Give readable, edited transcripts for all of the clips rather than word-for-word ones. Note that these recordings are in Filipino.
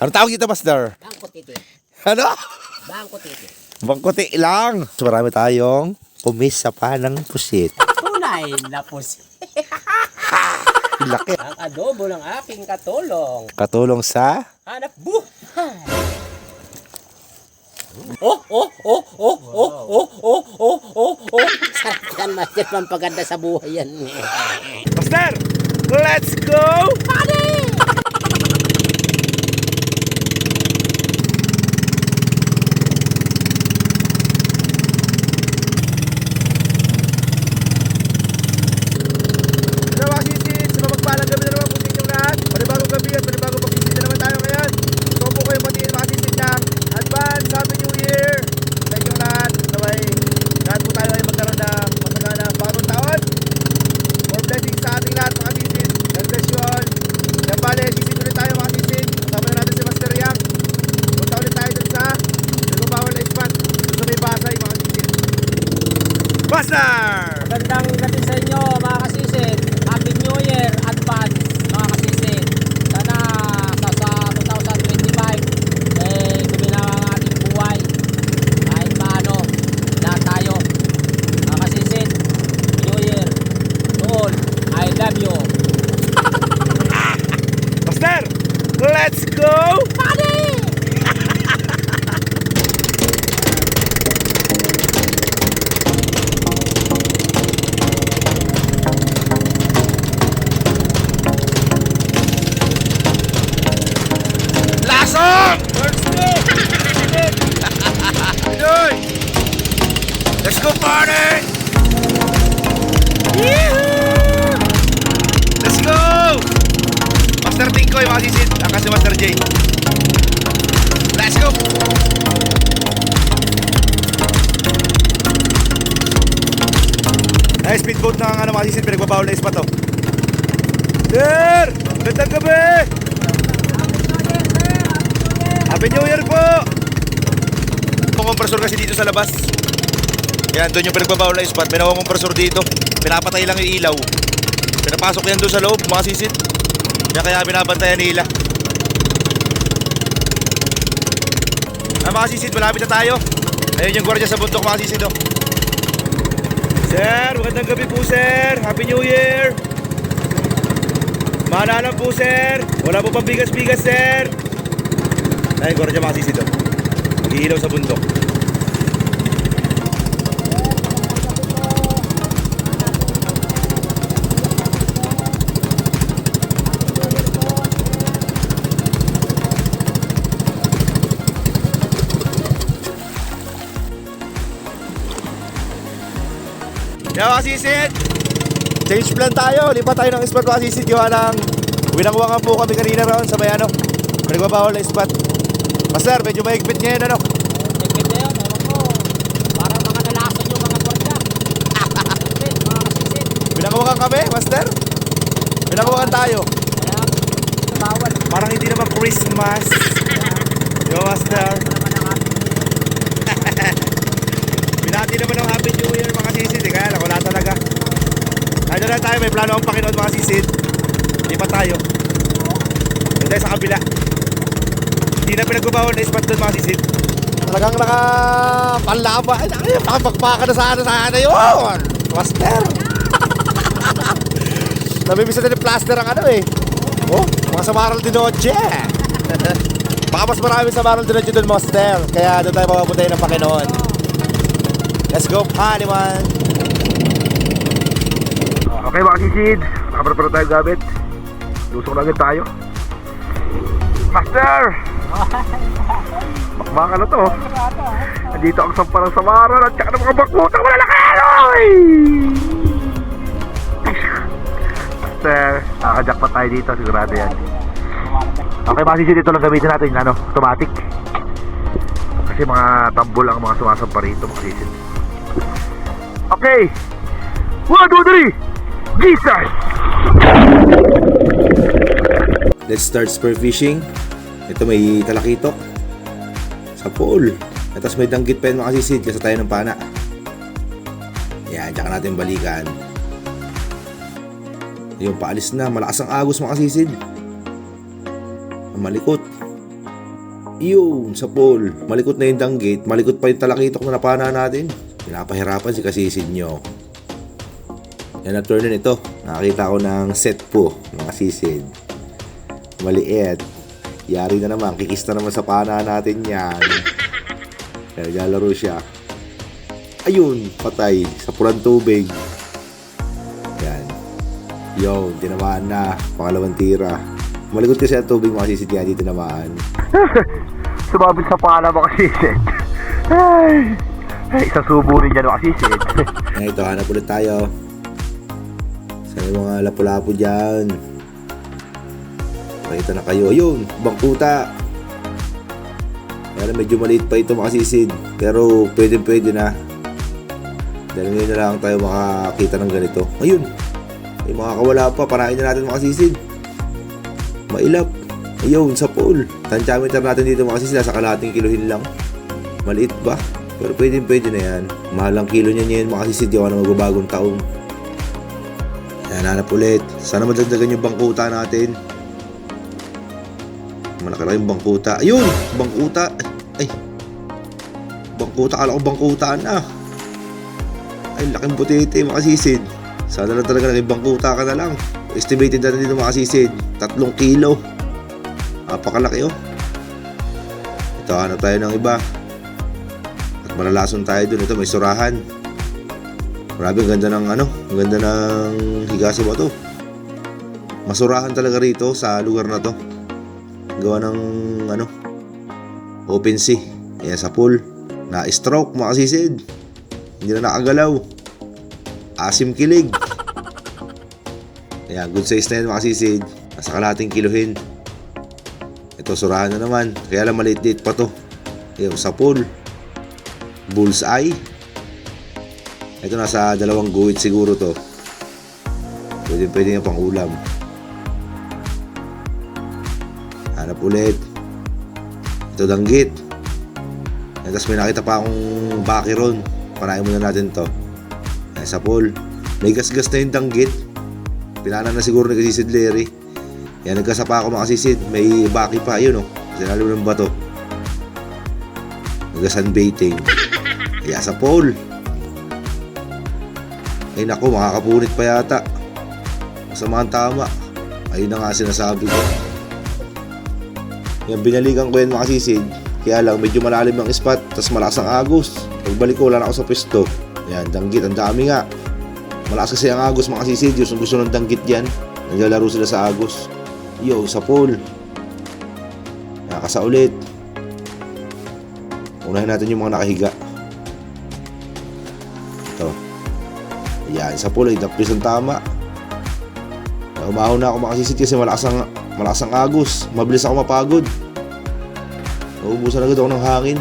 Ano tawag dito, Master? Bangkotiti. Ano? Bangkotiti. Bangkuti lang. So, marami tayong kumis sa panang pusit. Tunay na pusit. Laki. Ang adobo ng aking katulong. Katulong sa... Hanap buhay. Oh. Sarap yan, Master. Pampaganda sa buhay yan. Master, let's go! Magandang gabi sa inyo mga kasisid. Happy New Year advance mga kasisid. Sana sa 2025 guminawa ang ating buhay. Kahit paano, lahat tayo mga kasisid. New Year to all, I love you. Master, let's go! Let's go party! Yee-hoo! Let's go! Master Tingkoy, mga sisid. Ang si Master J. Let's go! Ay, speedboat na ang mga sisid. Pinagbabawal na ispa to. Sir! Magandang gabi! Happy New Year po! Kompresor kasi dito sa labas. Yan, doon yung pinagbabawal na spot. May nawang kompresor dito. Pinapatay lang yung ilaw. Pinapasok yan doon sa loob, mga sisid. Kaya binabantayan nila. Mga sisid, malapit na tayo. Ayun yung gwardiya sa bundok, mga sisid. Oh. Sir, magandang gabi po, sir. Happy New Year. Maalalang po, sir. Wala po pang bigas-bigas, sir. Ayun, gwardiya, mga sisid. Oh. Mag-iilaw sa bundok. Yan mga sisid, change plan tayo. Lipat tayo ng spot mga sisid. Gawa ng winangwangan po kami kanina roon sa may pinagbabawal na spot. Master, medyo mahigpit ngayon ano? Higpit na yun, ewan ko. Parang mga nalasan yung mga gwardiya. Higpit, mga kasisid. Winangwangan kami, Master? Winangwangan tayo. Kaya, bawal. Parang hindi naman Christmas. Yo, Master. Binati naman ng Happy New Year mga sisid. Kaya lang, wala talaga. Ano na tayo, may plano ang Panginoon mga sisid. Lipat tayo. Doon tayo sa kabila. Hindi na pinagbabawal na spot doon mga sisid. Talagang nakapanlaba. Ay, nakapagpaka na sana yun. Master. Namimisa na yung plaster ang Oh, mga Samaral de Noche. Baka mas marami Samaral de Noche doon, Master. Kaya doon tayo mapapuntahin ng Panginoon. Let's go, Paniman. Okay mga sisid, nakaprepare tayo gamit. Lusong na agad tayo. Master! Bakbakan na to. Nandito ang sampal ng Samaral at saka ng mga bakutang malalaki. Master, nakaka-jackpot tayo dito, sigurado yan. Okay mga sisid, ito lang gamitin natin, automatic. Kasi mga tambol ang mga sumasampa rito mga sisid. Okay, 1, 2, 3, Jesus! Let's start spear fishing. Ito may talakitok sa pool. At tapos may danggit pa yun mga sisid kasi tayo ng pana. Yan, tsaka natin balikan. Yung paalis na, malakas ang agos mga sisid. Ang malikot. Yun, sa pool. Malikot na yung danggit. Malikot pa yung talakitok na napana natin. Pinapahirapan si kasisid nyo. Yan ang turn ito. Nakakita ko ng set po, mga sisid. Maliit. Yari na naman. Kikis na naman sa pana natin yan. Kaya naglalaro siya. Ayun, patay. Sa pulang tubig. Yan. Yo, tinamaan na. Pangalawang tira. Malikot kasi ang tubig, mga sisid, kaya di tinamaan. Sumabit sa pala mga sisid. Ay, isang subo rin dyan mga sisid. Ngayon ito, hanap ulit tayo. Sa mga lapu-lapu dyan. Pakita na kayo. Ayun, bangkuta. Kaya medyo maliit pa ito mga sisid. Pero pwede na. Dahil ngayon na lang tayo makakita ng ganito. Ayun, may mga kawala pa. Parahin na natin mga sisid. Mailap. Ayun, sa pool. Tantiameter natin dito mga sisid. Sa kalahating kilohin lang. Maliit ba? Pero pwede na yan. Mahal ang kilo niya ngayon mga sisid. Yung ano magbabagong taon. Yan, hanap ulit. Sana madagdagan yung bangkuta natin. Malaki yung bangkuta. Ayun! Bangkuta. Ay. Bangkuta. Kala ko bangkuta na. Ay, laking butete mga sisid. Sana lang talaga naging bangkuta ka na lang. Estimated natin dito mga sisid. 3 kilo. Napakalaki oh. Ito, hanap tayo ng iba. At malalason tayo dun. Ito, may surahan. Grabe, ang ganda ng ano. Ang ganda ng higaso ba to. Masurahan talaga rito sa lugar na to. Gawa ng ano, open sea. Ayan, sa pool. Na-stroke mga sisid. Hindi na nakagalaw. Asim kilig. Ayan, good size na yan mga sisid. Nasa kalahating kilohin. Ito, surahan na naman. Kaya lang maliit-liit pa to. Ayan, sa pool. Bullseye. Ito, nasa 2 guhit siguro to. Pwede nga pang ulam. Hanap ulit. Ito, danggit. Tapos may nakita pa akong bakiron. Parahin muna natin to. Ayan, sa pool. May gas-gas na yung danggit. Pinana na siguro ni kasisid Larry. Yan, nagkasapa ako mga kasisid. May baki pa. Ayun oh. Sinalim ng bato. Nag-sunbaiting. Kaya sa pool. Ay naku, makakapunit pa yata. Masama ang tama. Ayun na nga sinasabi ko. Yan, binalikan ko yan mga kasisid. Kaya lang medyo malalim ang spot. Tapos malakas ang agos. Pagbalik ko, wala na ako sa pwesto. Yan, danggit. Ang dami nga. Malakas kasi ang agos mga kasisid. Yung gusto ng danggit dyan. Naglalaro sila sa agos. Yo, sa pool. Nakakasa ulit. Unahin natin yung mga nakahiga. Ito. Yan, sa pool ay tapis ang tama. Umahon na ako mga kasisid kasi malakas ang agos. Mabilis ako mapagod. Naubusan agad ako ng hangin.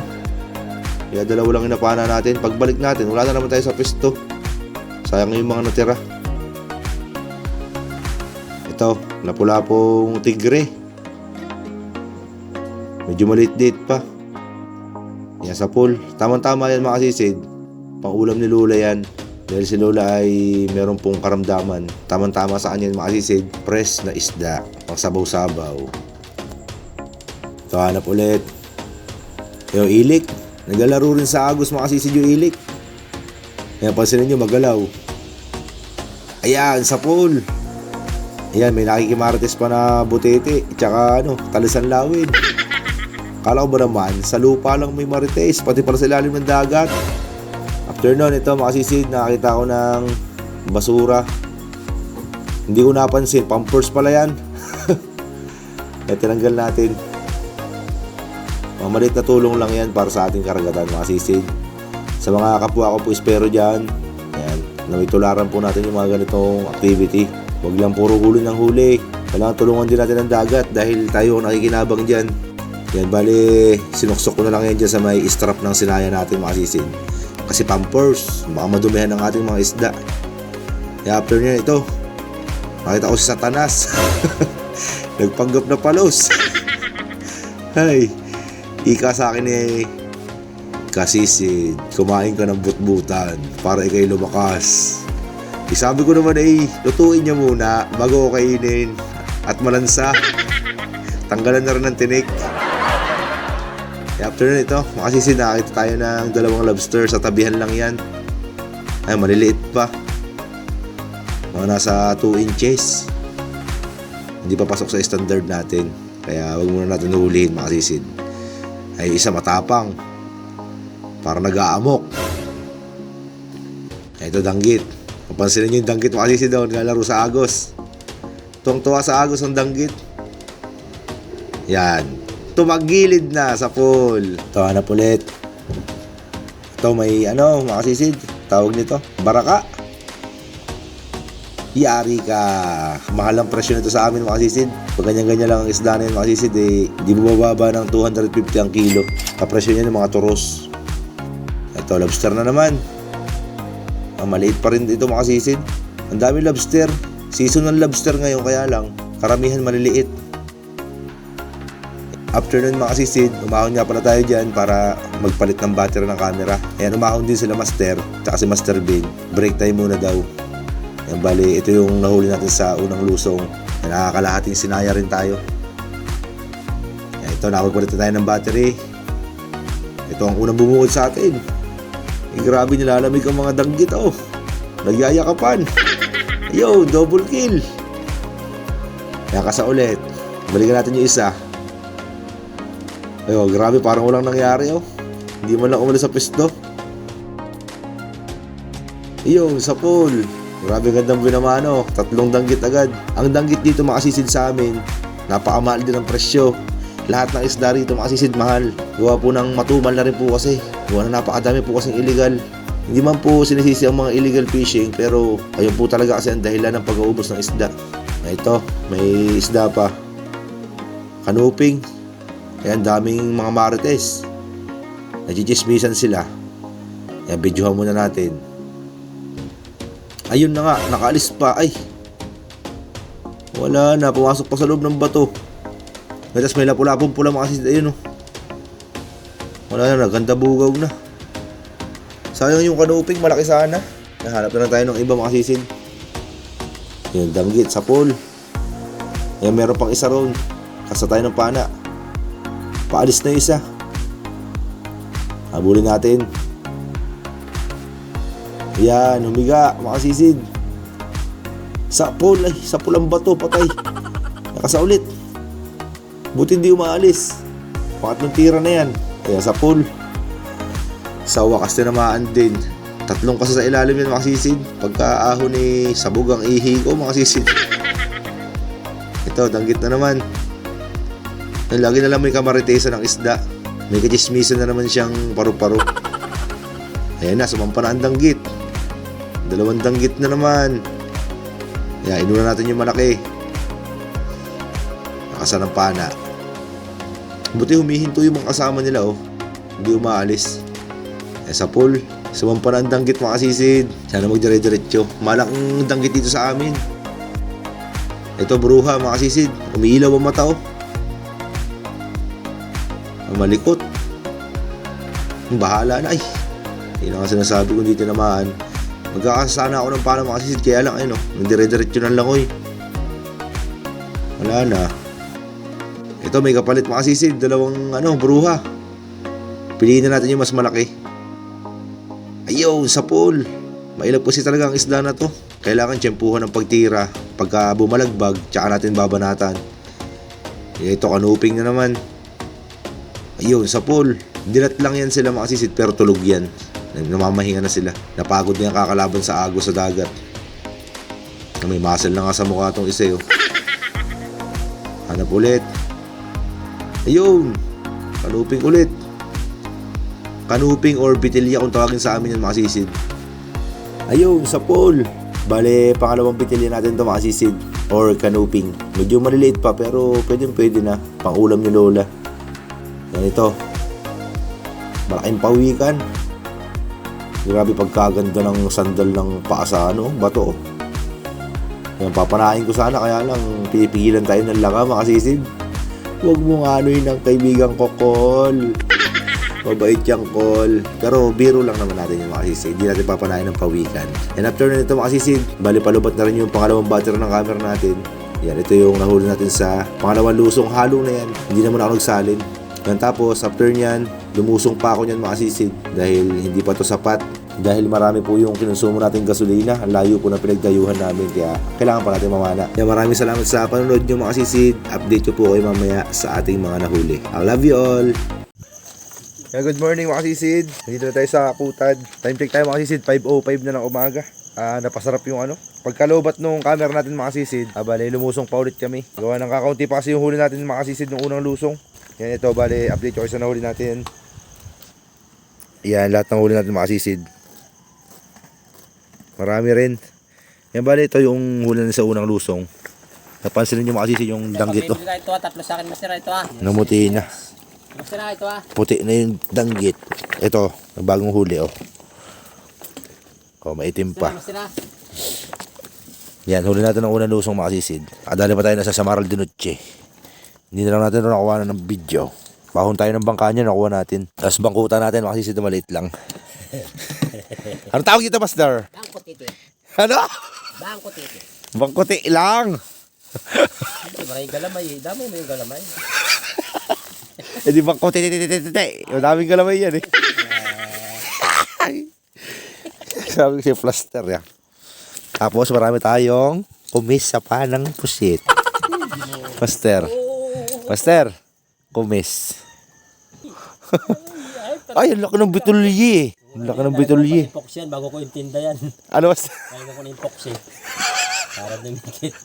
Kaya 2 lang inapana natin. Pagbalik natin, wala na naman tayo sa pwesto. Sayang yung mga natira. Ito, lapu-lapong tigre. Medyo maliit-liit pa. Yan, sa pool. Tamang-tama yan mga kasisid. Pang-ulam ni Lola yan. Dahil si Lola ay meron pong karamdaman. Tamang-tama sa kanya mga kasisid. Press na isda. Pang sabaw-sabaw. Ito, hanap ulit. Yung ilik. Naglalaro rin sa agos mga kasisid yung ilik. Ayan, pansinin nyo, magalaw. Ayan, sa pool. Ayan, may nakikimarites pa na butete. Tsaka ano, talisan lawin. Kala ko ba naman, sa lupa lang may marites. Pati para sa ilalim ng dagat. After nun, ito mga kasisid, nakakita ko ng basura. Hindi ko napansin, pampers pala yan. Kaya tinanggal natin. Mga maliit na tulong lang yan para sa ating karagatan mga kasisid. Sa mga kapwa ko po espero dyan, ayan, nawitularan po natin yung mga ganitong activity. Huwag lang puro huli ng huli. Kailangan tulungan din natin ang dagat dahil tayo ang nakikinabang dyan. Yan, bali, sinuksok ko na lang yan dyan sa may strap ng sinaya natin mga kasisid. Kasi pampers, baka madumihan ng ating mga isda. Kaya after nyo ito, makita ko si Satanas. Nagpanggap na palos. Ay, ika sa akin eh, kasisid, kumain ka ng butbutan para ikay lumakas. Sabi ko naman eh, lutuin niya muna bago ko kainin at malansa. Tanggalan na rin ng tinik. After nun ito, mga sisid, nakakita tayo ng dalawang lobster sa tabihan lang yan. Ay, maliliit pa. Mga nasa 2 inches. Hindi pa pasok sa standard natin. Kaya wag muna natin uhulihin, mga sisid. Ay, isa matapang. Para nag-aamok. Ay, ito danggit. Papansinin nyo yung danggit, mga sisid, doon. Ngalaro sa agos. Tuwang-tuwa sa agos ang danggit. Yan. Tumagilid na sa pool. Ito, hanap ulit. Ito, may mga sisid. Tawag nito, baraka. Yari ka. Mahal ang presyo nito sa amin, mga sisid. Pag ganyan-ganyan lang ang isda na yun, mga sisid, di bumababa ng 250 ang kilo. Kapresyo niya ng mga turos. Ito, lobster na naman. Maliit pa rin dito, mga sisid. Ang dami lobster. Season ng lobster ngayon, kaya lang karamihan maliliit. After nun, mga sisid, umahon nga pala tayo dyan para magpalit ng battery ng camera. Ayan, umahon din sila Master, tsaka si Master Bean. Break time muna daw. Ayan, bali, ito yung nahuli natin sa unang lusong. Ayan, nakakalahating sinaya rin tayo. Ayan, ito, nakapagpalit na tayo ng battery. Ito ang unang bumukod sa atin. Grabe, nilalamig ang mga danggit, oh. Nagyayakapan. Yo, double kill. Ayan, kasa ulit. Balikan natin yung isa. Ayo, grabe, parang walang nangyari, oh. Hindi man lang umalis sa pwesto. Yung sa pool. Grabe, gandang binamano. 3 danggit agad. Ang danggit dito, makasisid sa amin. Napakamahal din ang presyo. Lahat ng isda rito, makasisid mahal. Gawa po ng matumal na rin po kasi. Gawa na napakadami po kasing illegal. Hindi man po sinisisi ang mga illegal fishing, pero ayun po talaga kasi ang dahilan ng pag-uubos ng isda. Ito, may isda pa. Kanuping. Ayan, daming mga marites. Nagchichismisan sila. Ayan, videohan muna natin. Ayun na nga, nakaalis pa. Ay, wala na, pumasok pa sa loob ng bato. Tapos may lapulapong pula, mga sisid. Ayun, oh. Wala na, ganda bugaw na. Sayang yung kanuping, malaki sana. Nahanap na lang tayo ng iba, mga sisid. Yung danggit sa pool. Ayan, meron pang isa ron. Kasa tayo ng pana. Paalis na isa. Habulin natin. Ayan, humiga, mga sisid. Sa pool, ay, sa pulang bato, patay. Nakasa ulit. Buti hindi umaalis. Pangatlong tira na yan. Ayan, sa pool. Sa wakas tinamaan din. 3 kasa sa ilalim yan, mga sisid. Pagkaahon ni sabog ang ihi ko, mga sisid. Ito, danggit na naman. Lagi na lang may kamaritesa ng isda. May kachismisan na naman siyang paru-paro. Ayan na, sumampa na ang danggit. 2 danggit na naman. Ayan, inuna natin yung malaki. Nakasa ng pana. Buti humihinto yung mga kasama nila, oh. Hindi umaalis. Ayan, sa pool, sumampa na ang danggit, mga sisid. Sana magdire-diretso. Malaking danggit dito sa amin. Ito, bruha, mga sisid. Umiilaw ang mata, oh. Malikot. Bahala na, ay. Yun ang sinasabi ko, hindi tinamaan. Magkakasana ako ng pana, mga sisid. Kaya lang, ayun, nagdire-diretso na lang, oy. Wala na. Ito, may kapalit, mga sisid. 2 bruha. Piliin na natin yung mas malaki. Ayaw, sa pool. Mailag po talaga ang isda na to. Kailangan tiyempuhan ng pagtira. Pagka bumalagbag, tsaka natin babanatan. Ito, kanuping na naman. Ayun, sa pool. Dilat lang yan sila, mga sisid, pero tulog yan. Namamahinga na sila. Napagod na yung kakalaban sa agos sa dagat. May muscle na nga sa mukha itong isa, oh. Hanap ulit. Ayun, kanuping ulit. Kanuping or bitilya kung tawagin sa amin yan, mga sisid. Ayun, sa pool. Bale, pangalawang bitilya natin ito, mga sisid. Or kanuping. Medyo maliliit pa, pero pwede na. Pang-ulam ni Lola. Yan ito. Malaking pawikan. Grabe pagkaganda ng sandal ng paa sa bato. Yan, papanain ko sana, kaya lang pinipigilan tayo ng langa, mga sisid. Huwag mong anoy ng kaibigan ko, Col. Mabait yung Col. Pero biro lang naman natin yung, mga sisid. Hindi natin papanain ng pawikan. And after na ito, mga sisid, bali palubat na rin yung pangalawang battery ng camera natin. Yan, ito yung nahuli natin sa pangalawang lusong. Halo na yan. Hindi naman ako nagsalin. Yan, tapos after nyan, lumusong pa ako nyan mga sisid dahil hindi pa to sapat. Dahil marami po yung kinonsumo natin gasolina, ang layo po na pinagdayuhan namin kaya kailangan pa natin mamana. Kaya maraming salamat sa panonood nyo mga sisid. Update ko po kayo mamaya sa ating mga nahuli. I love you all! Kaya good morning mga sisid. Nandito na tayo sa Kutad. Time check tayo mga sisid, 5:05 na ng umaga. Napasarap yung pagkalobat nung camera natin mga sisid. Bale, lumusong pa ulit kami. Gawa ng kakaunti pa kasi yung huli natin mga sisid nung unang lusong. Yan ito, bale, update ko sa nahuli natin. Yan, lahat ng huli natin mga sisid. Marami rin. Yan, bale, ito yung huli natin sa unang lusong. Napansin nyo mga sisid yung danggit to. Ito, tatlo sa akin masira ito Namuti na. Masira ito Puti na yung danggit. Ito, bagong huli maitim pa. Masira. Yan, huli natin ang unang lusong mga sisid. Dali pa tayo nasa Samaral de Noche. Hindi na lang natin nakuha ng video. Bahon tayo ng bangka niya, nakuha natin. Tapos bangkutan natin, mga sisid na maliit lang. Ano tawag dito, Master? Bangkotiti. Ano? Bangkotiti. Bangkuti lang. Maraming galamay eh. Dami mo yung galamay. Eh di bangkuti. Madaming galamay yan eh. Sabi ko si Plaster yan. Tapos marami tayong kumis sa panang pusit. Master. Master. Kumis. Ay, ang laki ng bitulye. Ang laki ng bitulye. Pox yan, bago ko intinda yan. Ano, Master? Bago ko na yung pox eh. Para dumikit.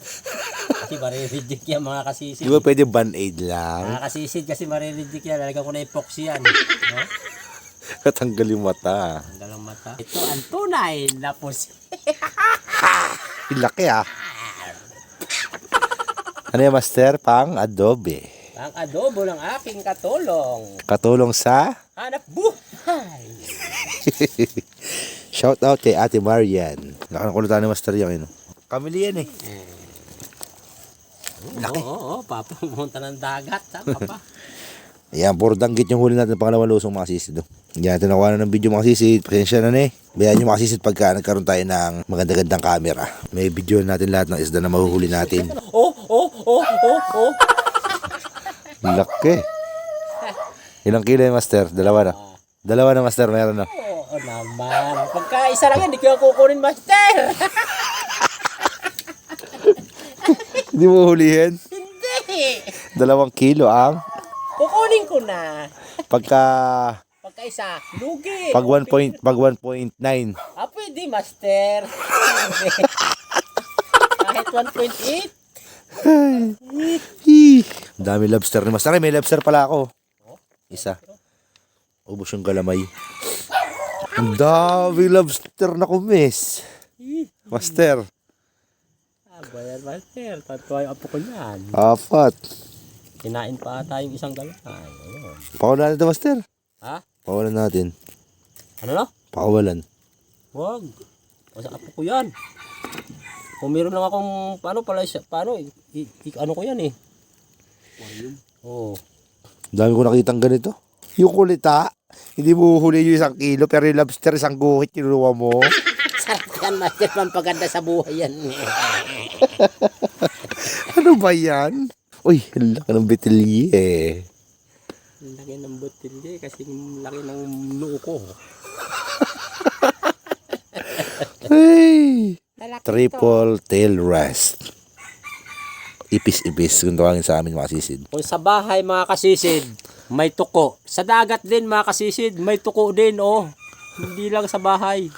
Kasi maririjik yan mga kasisid. Di ba pwede band-aid lang? Mga kasisid kasi maririjik yan. Lalagyan ko na yung pox yan. No? Katanggal yung mata. Ang dalang mata. Ito ang tunay na pusit. Ang laki ah. Ano yung Master? Pang adobe. Ang adobo ng aking katulong. Katulong sa Hanap buhay. shout out kay Ate Marian. Nakakulutan ni Master yung Kamili yan eh. Laki. Oo, papunta ng dagat. Tama pa. Ayan, puro danggit yung huli natin pangalawang lusong mga sisid. Hindi natin nakuha na ng video mga sisid. Pasensya na eh. Bayaan nyo mga sisid pagka nagkaroon tayo ng maganda-gandang camera. May video natin lahat ng isda na mahuhuli natin. Oh. Laki. Ilang kilo yung Master? Dalawa na. Dalawa na Master, meron na. Oo naman. Pagka isa lang yan, hindi ko kukunin Master. Hindi mo hulihin? Hindi. 2 kilo ang Kukunin ko na. pagka Pagka isa, lugi. pag 1.9. Pwede Master. Kahit 1.8. Ang dami lobster ni Master. Ay, may lobster pala ako. Isa. Ubus yung galamay. Ang dami lobster na kumis. Master. Bayan Master. Tatuwa yung apo ko yan. 4. Kinain pa tayong isang galamay. Ayun. Pakawalan natin, Master. Ha? Pakawalan natin. Ano na? Pakawalan. Wag. O sa apo ko yan. Kung meron lang akong ano ko yan eh. Oh. Ang dami ko nakitang ganito. Yung kulita, hindi mo huli yung 1 kilo, pero yung lobster, 1 guhit, kinuha mo. Sarap yan Master. Pampaganda sa buhay yan. Ano ba yan? Uy, ang laki ng bitilye eh. Ang laki ng botilye kasi laki ng noo ko. Hey! Triple tail rest. Ipis-ipis kung tawagin sa amin mga sisid. Kung sa bahay mga kasisid, may tuko. Sa dagat din mga kasisid, may tuko din oh. Hindi lang sa bahay.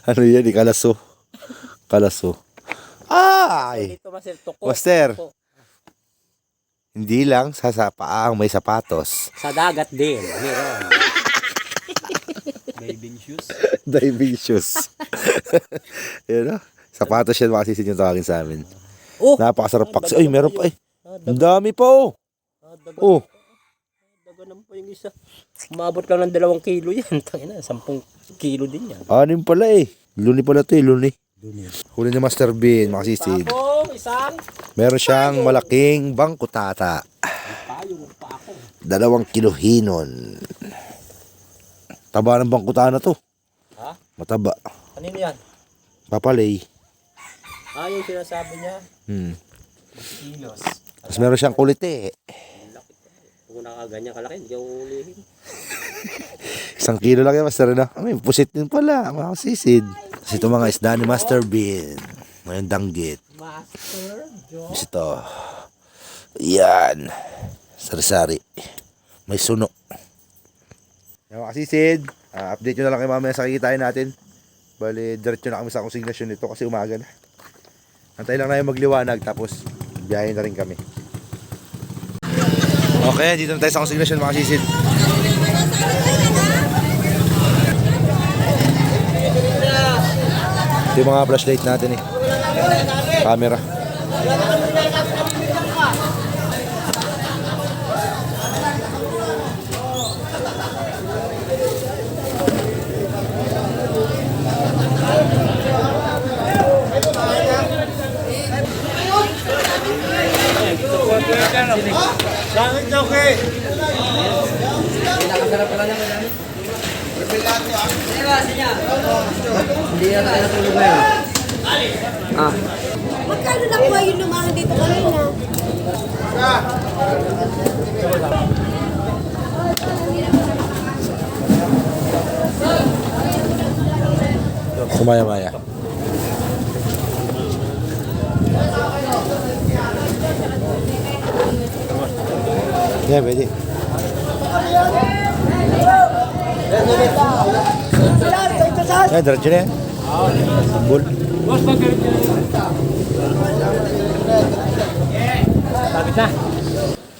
Ano yan? Kalaso. Kalaso. Ay! Dito Master, tuko. Master. Tuko. Hindi lang sa paang may sapatos. Sa dagat din. Meron. Diving shoes. Yun o. Sapatos yan mga sisid yung tawagin sa amin. Oh! Napakasarap paksi. Ay, meron pa eh. Ang dami pa oh. Oh. Daga naman pa yung isa. Umabot lang ng 2 kilo yan. Tangina, 10 kilo din yan. Anim pala eh. Luni pala ito eh, luni. Huli ni Master Bean, mga sisid. Isang Meron siyang malaking bangkutata. payong pa ako. 2 kilo hinon. Taba ng bangkuta na to. Ha? Mataba. Kanino yan? Papalay. Yung sinasabi niya. Hmm. Kilos. Tapos meron siyang kulite. Kung nakaganyan kalaki, hindi ako ulihin. 1 kilo lang yan, Master, no? May pusit din pala, mga kasisid. Kasi ito mga isda ni Master Bean. Ngayon danggit. Master Joe. Tapos ito. Yan. Sari-sari. May suno. Yan mga kasisid. Update nyo na lang kayo mamaya sa kikitain natin. Bali, diretso na kami sa konsignasyon nito kasi umaga na. Antay lang na yung magliwanag tapos biyahe na rin kami. Okay, dito na tayo sa konsignasyon mga kasisid. Ito yung mga flashlight natin eh. Camera. Magkano na po yung lumang dito kanina? Sumaya-maya. Yeah, pwede. Yeah, diretso na yan. Sambol. Sabit na.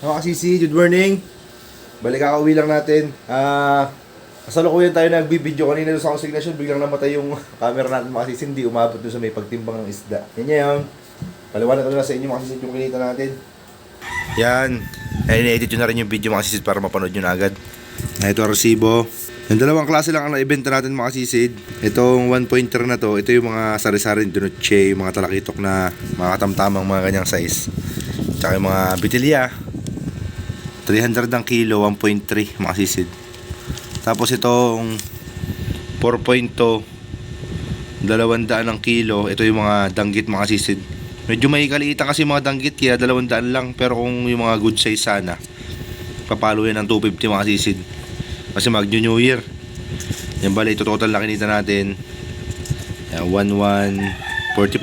Mga kasisi, good morning. Balik kakauwi lang natin. Kasalukuyan tayo nagbibideo kanina doon sa konsignasyon. Biglang namatay yung camera natin mga kasisi. Hindi umabot doon sa may pagtimbang ng isda. Yan yan. Paliwanag ko na sa inyo mga kasisi yung kinita natin. Yan. I-edit nyo na rin yung video mga kasisi para mapanood nyo na agad. Ito ang resibo. Yung dalawang klase lang ang naibenta natin mga kasisid. Itong 1-pointer na to, ito yung mga sari-sari dinuche, yung mga talakitok na mga katamtamang mga ganyang size. Tsaka yung mga bitilya. 300 ang kilo, 1.3 mga kasisid. Tapos itong 4.2, 200 ang kilo. Ito yung mga danggit mga kasisid. Medyo may kaliitan kasi mga danggit kaya 200 lang. Pero kung yung mga good size sana, papalo yan ng 250 mga kasisid. Kasi mag-New Year. Yan bali, ito total na kinita natin. 1,144.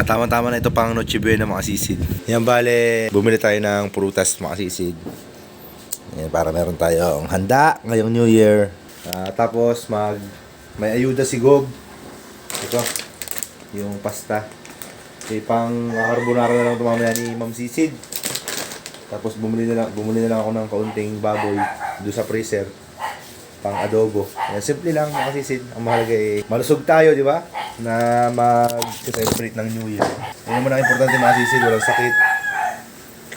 Tama-tama na ito pang Noche Buena mga sisid. Yan bali, bumili tayo ng prutas mga sisid. Yan, para meron tayong handa ngayong New Year. Tapos may ayuda si Gob. Ito, yung pasta. Pang carbonara na lang ito mamaya ni Ma'am Sisid. Tapos bumili na lang ako ng kaunting baboy doon sa freezer pang adobo. Yan, simple lang mga kasisid. Ang mahalaga eh, malusog tayo, di ba? Na mag-celebrate ng New Year. Yan naman ang importante mga kasisid, walang sakit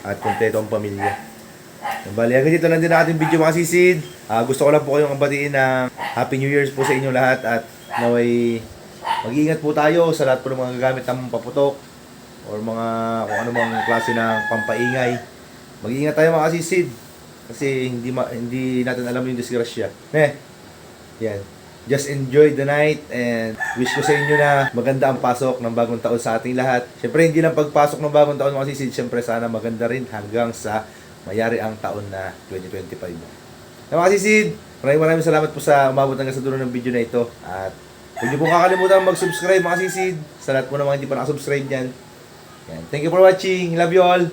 at kumpleto ang pamilya. Yan, bali, hanggang dito lang din ang ating video mga kasisid. Gusto ko lang po kayong batiin ng Happy New Year's po sa inyo lahat at naway mag-iingat po tayo sa lahat po ng mga gagamit ng paputok or mga kung ano mang klase ng pampaingay. Mag-iingat tayo mga kasisid kasi hindi natin alam yung disgrasya. Yan. Just enjoy the night and wish ko sa inyo na maganda ang pasok ng bagong taon sa ating lahat. Siyempre hindi lang pagpasok ng bagong taon mga kasisid, siyempre sana maganda rin hanggang sa mayari ang taon na 2025. Mga kasisid, maraming salamat po sa umabot hanggang sa dulo ng video na ito. At huwag niyo pong kakalimutan mag-subscribe mga kasisid. Sa lahat po ng mga hindi pa nakasubscribe dyan. Yan. Thank you for watching. Love you all.